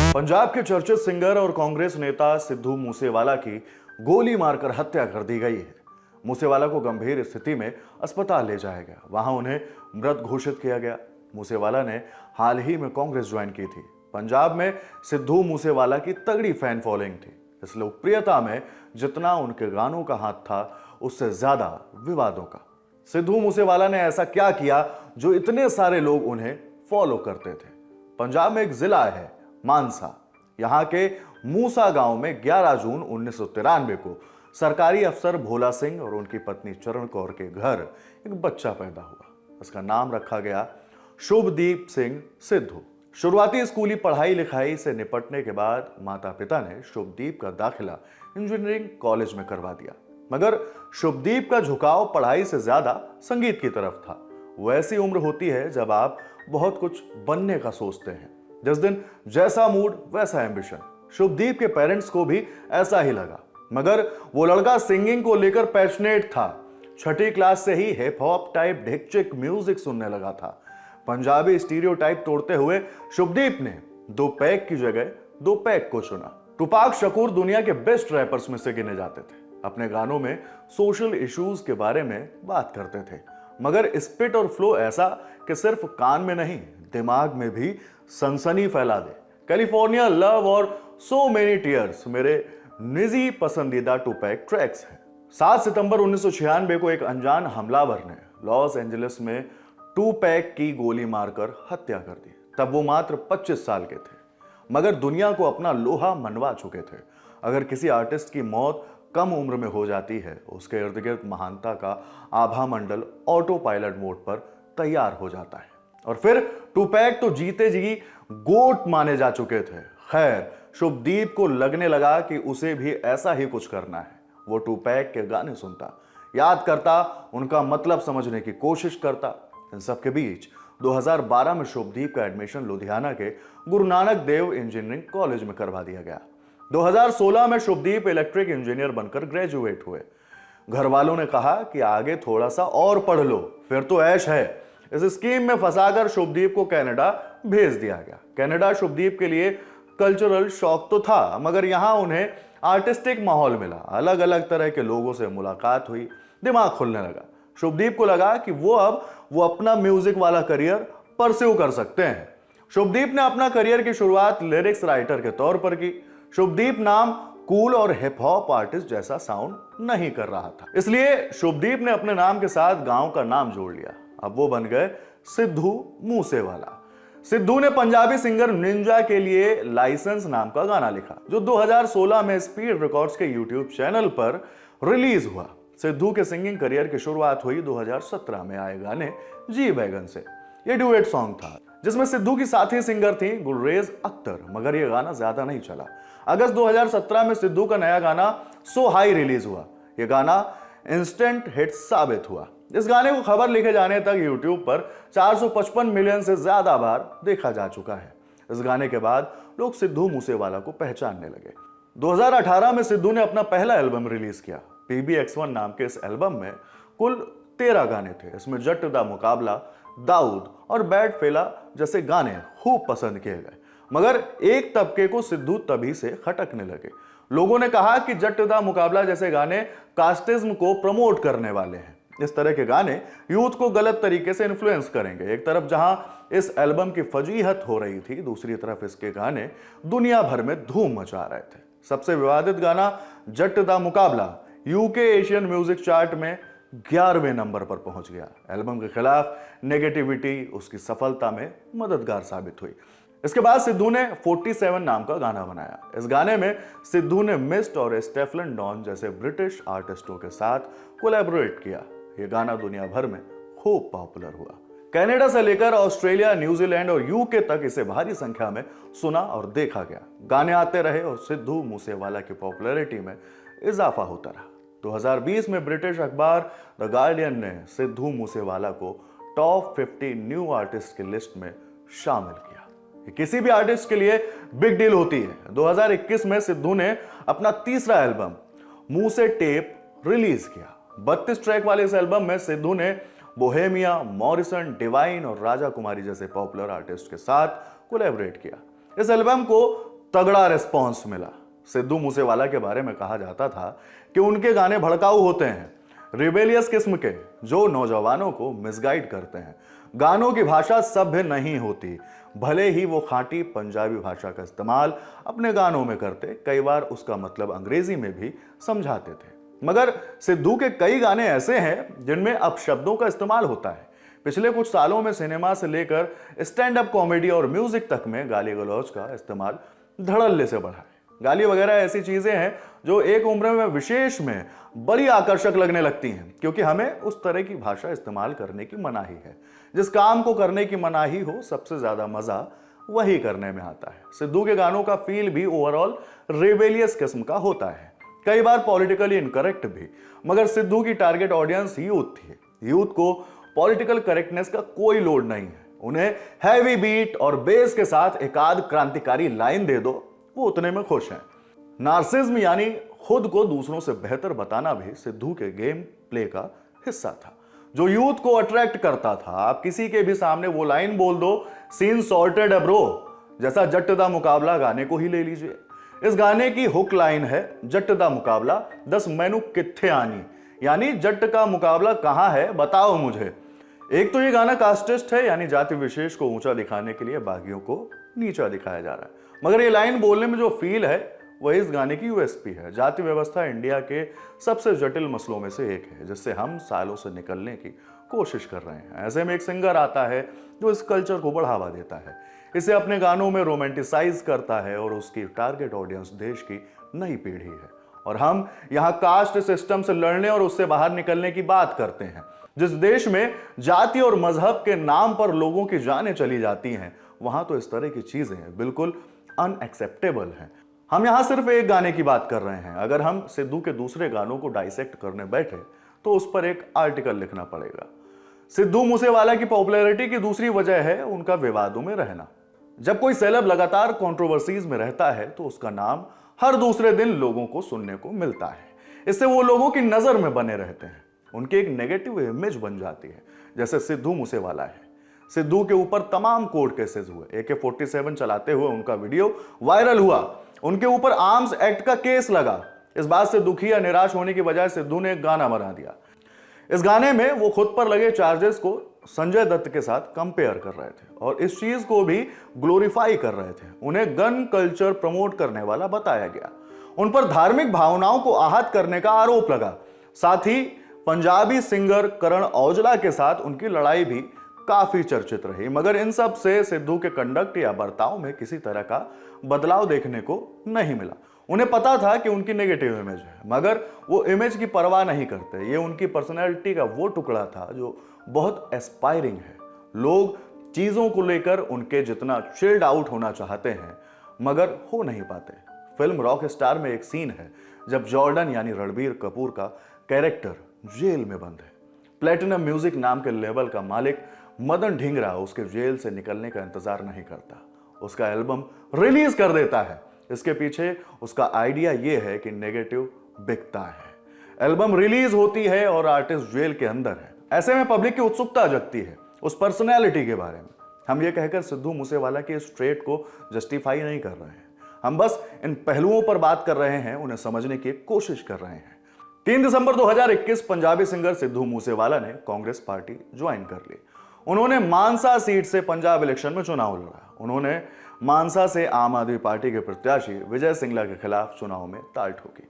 पंजाब के चर्चित सिंगर और कांग्रेस नेता सिद्धू मूसेवाला की गोली मारकर हत्या कर दी गई है। मूसेवाला को गंभीर स्थिति में अस्पताल ले जाया गया, वहां उन्हें मृत घोषित किया गया। मूसेवाला ने हाल ही में कांग्रेस ज्वाइन की थी। पंजाब में सिद्धू मूसेवाला की तगड़ी फैन फॉलोइंग थी। इस लोकप्रियता में जितना उनके गानों का हाथ था, उससे ज्यादा विवादों का। सिद्धू मूसेवाला ने ऐसा क्या किया जो इतने सारे लोग उन्हें फॉलो करते थे? पंजाब में एक जिला है मानसा। यहां के मूसा गांव में 11 जून 1993 को सरकारी अफसर भोला सिंह और उनकी पत्नी चरण कौर के घर एक बच्चा पैदा हुआ। उसका नाम रखा गया शुभदीप सिंह सिद्धू। शुरुआती स्कूली पढ़ाई लिखाई से निपटने के बाद माता पिता ने शुभदीप का दाखिला इंजीनियरिंग कॉलेज में करवा दिया, मगर शुभदीप का झुकाव पढ़ाई से ज्यादा संगीत की तरफ था। वो ऐसी उम्र होती है जब आप बहुत कुछ बनने का सोचते हैं। जिस दिन जैसा मूड वैसा एम्बिशन। शुभदीप के पेरेंट्स को भी ऐसा ही लगा, मगर वो लड़का सिंगिंग को लेकर पैशनेट था। छठी क्लास से ही हिप हॉप टाइप ढिकचिक म्यूजिक सुनने लगा था। पंजाबी स्टीरियोटाइप तोड़ते हुए शुभदीप ने 2 पैक की जगह 2 पैक को चुना। टुपाक शकूर दुनिया के बेस्ट रैपर्स में से गिने जाते थे। अपने गानों में सोशल इश्यूज के बारे में बात करते थे, मगर स्पिट और फ्लो ऐसा कि सिर्फ कान में नहीं, दिमाग में भी सनसनी फैला दे। कैलिफोर्निया लव और सो मेनी टीयर्स मेरे निजी पसंदीदा टुपैक ट्रैक्स हैं। 7 सितंबर 1996 को एक अनजान हमलावर ने लॉस एंजलिस में टुपैक की गोली मारकर हत्या कर दी। तब वो मात्र 25 साल के थे, मगर दुनिया को अपना लोहा मनवा चुके थे। अगर किसी आर्टिस्ट की मौत कम उम्र में हो जाती है, उसके इर्द गिर्द महानता का आभा मंडल ऑटो पायलट मोड पर तैयार हो जाता है। और फिर टुपैक तो जीते जी गोट माने जा चुके थे। खैर, शुभदीप को लगने लगा कि उसे भी ऐसा ही कुछ करना है। वो टुपैक के गाने सुनता, याद करता, उनका मतलब समझने की कोशिश करता। इन सब के बीच 2012 में शुभदीप का एडमिशन लुधियाना के गुरु नानक देव इंजीनियरिंग कॉलेज में करवा दिया गया। 2016 में शुभदीप इलेक्ट्रिक इंजीनियर बनकर ग्रेजुएट हुए। घर वालों ने कहा कि आगे थोड़ा सा और पढ़ लो, फिर तो ऐश है। इस स्कीम में फंसाकर शुभदीप को कनाडा भेज दिया गया। कनाडा शुभदीप के लिए कल्चरल शौक तो था, मगर यहां उन्हें आर्टिस्टिक माहौल मिला। अलग अलग तरह के लोगों से मुलाकात हुई, दिमाग खुलने लगा। शुभदीप को लगा कि वो अपना म्यूजिक वाला करियर परस्यू कर सकते हैं। शुभदीप ने अपना करियर की शुरुआत लिरिक्स राइटर के तौर पर की। शुभदीप नाम कूल और हिप हॉप आर्टिस्ट जैसा साउंड नहीं कर रहा था, इसलिए शुभदीप ने अपने नाम के साथ गांव का नाम जोड़ लिया। अब वो बन गए सिद्धू मूसेवाला। सिद्धू ने पंजाबी सिंगर निंजा के लिए लाइसेंस नाम का गाना लिखा, जो 2016 में स्पीड रिकॉर्ड्स के यूट्यूब चैनल पर रिलीज हुआ। सिद्धू के सिंगिंग करियर की शुरुआत हुई 2017 में आए गाने जी वैगन से। यह ड्यूएट सॉन्ग था जिसमें सिद्धू की साथी सिंगर थी गुलरेज अख्तर, मगर यह गाना ज्यादा नहीं चला। अगस्त 2017 में सिद्धू का नया गाना सो हाई रिलीज हुआ। यह गाना इंस्टेंट हिट साबित हुआ। इस गाने को खबर लिखे जाने तक यूट्यूब पर 455 मिलियन से ज्यादा बार देखा जा चुका है। इस गाने के बाद लोग सिद्धू मूसेवाला को पहचानने लगे। 2018 में सिद्धू ने अपना पहला एल्बम रिलीज किया। PBX1 नाम के इस एल्बम में कुल 13 गाने थे। इसमें जट दा मुकाबला, दाऊद और बैड फेला जैसे गाने खूब पसंद किए गए, मगर एक तबके को सिद्धू तभी से खटकने लगे। लोगों ने कहा कि जट दा मुकाबला जैसे गाने कास्टिज्म को प्रमोट करने वाले हैं। इस तरह के गाने यूथ को गलत तरीके से इन्फ्लुएंस करेंगे। एक तरफ जहां इस एल्बम की फजीहत हो रही थी, दूसरी तरफ इसके गाने दुनिया भर में धूम मचा रहे थे। सबसे विवादित गाना जट दा मुकाबला यूके एशियन म्यूजिक चार्ट में 11वें नंबर पर पहुंच गया। एल्बम के खिलाफ नेगेटिविटी उसकी सफलता में मददगार साबित हुई। इसके बाद सिद्धू ने 47 नाम का गाना बनाया। इस गाने में सिद्धू ने मिस्ट और स्टेफलन डॉन जैसे ब्रिटिश आर्टिस्टों के साथ कोलैबोरेट किया। यह गाना दुनिया भर में खूब पॉपुलर हुआ। कनाडा से लेकर ऑस्ट्रेलिया, न्यूजीलैंड और यूके तक इसे भारी संख्या में सुना और देखा गया। गाने आते रहे और सिद्धू मूसेवाला की पॉपुलैरिटी में इजाफा होता रहा। 2020 में ब्रिटिश अखबार द गार्डियन ने सिद्धू मूसेवाला को टॉप 50 न्यू आर्टिस्ट की लिस्ट में शामिल किया। ये किसी भी आर्टिस्ट के लिए बिग डील होती है। 2021 में सिद्धू ने अपना तीसरा एल्बम मुंह से टेप रिलीज किया। 32 ट्रैक वाले इस एल्बम में सिद्धू ने बोहेमिया, मॉरिसन, डिवाइन और राजा कुमारी जैसे पॉपुलर आर्टिस्ट के साथ कोलैबोरेट किया। इस एल्बम को तगड़ा रिस्पॉन्स मिला। सिद्धू मूसेवाला के बारे में कहा जाता था कि उनके गाने भड़काऊ होते हैं, रिबेलियस किस्म के, जो नौजवानों को मिसगाइड करते हैं। गानों की भाषा सभ्य नहीं होती, भले ही वो खांटी पंजाबी भाषा का इस्तेमाल अपने गानों में करते, कई बार उसका मतलब अंग्रेजी में भी समझाते थे। मगर सिद्धू के कई गाने ऐसे हैं जिनमें अपशब्दों का इस्तेमाल होता है। पिछले कुछ सालों में सिनेमा से लेकर स्टैंड अप कॉमेडी और म्यूजिक तक में गाली गलौज का इस्तेमाल धड़ल्ले से बढ़ा है। गाली वगैरह ऐसी चीजें हैं जो एक उम्र में विशेष में बड़ी आकर्षक लगने लगती हैं, क्योंकि हमें उस तरह की भाषा इस्तेमाल करने की मनाही है। जिस काम को करने की मनाही हो, सबसे ज्यादा मजा वही करने में आता है। सिद्धू के गानों का फील भी ओवरऑल रिबेलियस किस्म का होता है, कई बार पॉलिटिकली इनकरेक्ट भी। मगर सिद्धू की टारगेट ऑडियंस यूथ थी। यूथ को पॉलिटिकल करेक्टनेस का कोई लोड नहीं है। उन्हें हैवी बीट और बेस के साथ एक आध क्रांतिकारी लाइन दे दो, वो उतने में खुश हैं। नार्सिज्म यानी खुद को दूसरों से बेहतर बताना भी सिद्धू के गेम प्ले का हिस्सा था, जो यूथ को अट्रैक्ट करता था। आप किसी के भी सामने वो लाइन बोल दो, सीन सॉर्टेड है ब्रो, जैसा जट दा मुकाबला गाने को ही ले लीजिए। इस गाने की हुक लाइन है, जट दा मुकाबला दस मैनू कित्थे आनी, यानी जट का मुकाबला कहां है बताओ मुझे। एक तो ये गाना कास्टिस्ट है, यानी जाति विशेष को ऊंचा दिखाने के लिए बागियों को नीचा दिखाया जा रहा है। मगर ये लाइन बोलने में जो फील है वही इस गाने की यूएसपी है। जाति व्यवस्था इंडिया के सबसे जटिल मसलों में से एक है, जिससे हम सालों से निकलने की कोशिश कर रहे हैं। ऐसे में एक सिंगर आता है जो इस कल्चर को बढ़ावा देता है, इसे अपने गानों में रोमांटिसाइज करता है, और उसकी टारगेट ऑडियंस देश की नई पीढ़ी है। और हम यहाँ कास्ट सिस्टम से लड़ने और उससे बाहर निकलने की बात करते हैं। जिस देश में जाति और मजहब के नाम पर लोगों की जानें चली जाती हैं, वहां तो इस तरह की चीजें बिल्कुल अनएक्सेप्टेबल हैं। हम यहां सिर्फ एक गाने की बात कर रहे हैं। अगर हम सिद्धू के दूसरे गानों को डाइसेक्ट करने बैठे तो उस पर एक आर्टिकल लिखना पड़ेगा। सिद्धू मूसेवाला की पॉपुलैरिटी की दूसरी वजह है उनका विवादों में रहना। जब कोई सेलेब लगातार कंट्रोवर्सीज में रहता है तो उसका नाम हर दूसरे दिन लोगों को सुनने को मिलता है। इससे वो लोगों की नजर में बने रहते हैं, उनकी एक नेगेटिव इमेज बन जाती है। जैसे सिद्धू मूसेवाला है, सिद्धू के ऊपर तमाम कोर्ट केसेस हुए, AK-47 चलाते हुए उनका वीडियो वायरल हुआ, उनके ऊपर आर्म्स एक्ट का केस लगा। इस बात से दुखी या निराश होने की बजाय सिद्धू ने एक गाना बना दिया। इस गाने में वो खुद पर लगे चार्जेस को संजय दत्त के साथ कंपेयर कर रहे थे और इस चीज को भी ग्लोरीफाई कर रहे थे। उन्हें गन कल्चर प्रमोट करने वाला बताया गया। उन पर धार्मिक भावनाओं को आहत करने का आरोप लगा। साथ ही पंजाबी सिंगर करण औजला के साथ उनकी लड़ाई भी काफी चर्चित रही। मगर इन सब से सिद्धू के कंडक्ट या बर्ताव में किसी तरह का बदलाव देखने को नहीं मिला। उन्हें पता था कि उनकी नेगेटिव इमेज है, मगर वो इमेज की परवाह नहीं करते। ये उनकी पर्सनैलिटी का वो टुकड़ा था जो बहुत एस्पायरिंग है। लोग चीजों को लेकर उनके जितना चिल्ड आउट होना चाहते हैं, मगर हो नहीं पाते। फिल्म रॉक स्टार में एक सीन है जब जॉर्डन यानी रणबीर कपूर का कैरेक्टर जेल में बंद है। प्लेटिनम म्यूजिक नाम के लेबल का मालिक मदन ढींगरा उसके जेल से निकलने का इंतजार नहीं करता, उसका एल्बम रिलीज कर देता है। इसके पीछे उसका आइडिया यह है कि नेगेटिव बिकता है। एल्बम रिलीज होती है और आर्टिस्ट जेल के अंदर है। ऐसे में पब्लिक की उत्सुकता जगती है उस पर्सनैलिटी के बारे में। हम ये कहकर सिद्धू मूसेवाला के इस ट्रेट को जस्टिफाई नहीं कर रहे हैं, हम बस इन पहलुओं पर बात कर रहे हैं, उन्हें समझने की कोशिश कर रहे हैं। 3 दिसंबर 2021 पंजाबी सिंगर सिद्धू मूसेवाला ने कांग्रेस पार्टी ज्वाइन कर ली। उन्होंने मानसा सीट से पंजाब इलेक्शन में चुनाव लड़ा। उन्होंने मानसा से आम आदमी पार्टी के प्रत्याशी विजय सिंगला के खिलाफ चुनाव में ताल ठोकी।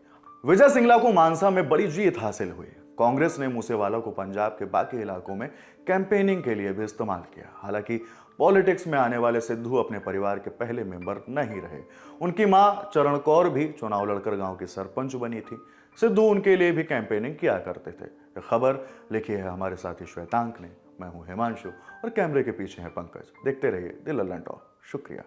विजय सिंगला को मानसा में बड़ी जीत हासिल हुई। कांग्रेस ने मूसेवाला को पंजाब के बाकी इलाकों में कैंपेनिंग के लिए भी इस्तेमाल किया। हालांकि पॉलिटिक्स में आने वाले सिद्धू अपने परिवार के पहले मेंबर नहीं रहे। उनकी मां चरण कौर भी चुनाव लड़कर गांव की सरपंच बनी थी। सिद्धू उनके लिए भी कैंपेनिंग किया करते थे। यह खबर लिखी है हमारे साथी श्वेतांक ने। मैं हूं हिमांशु और कैमरे के पीछे है पंकज। देखते रहिए दिल लल्लन टॉक। शुक्रिया।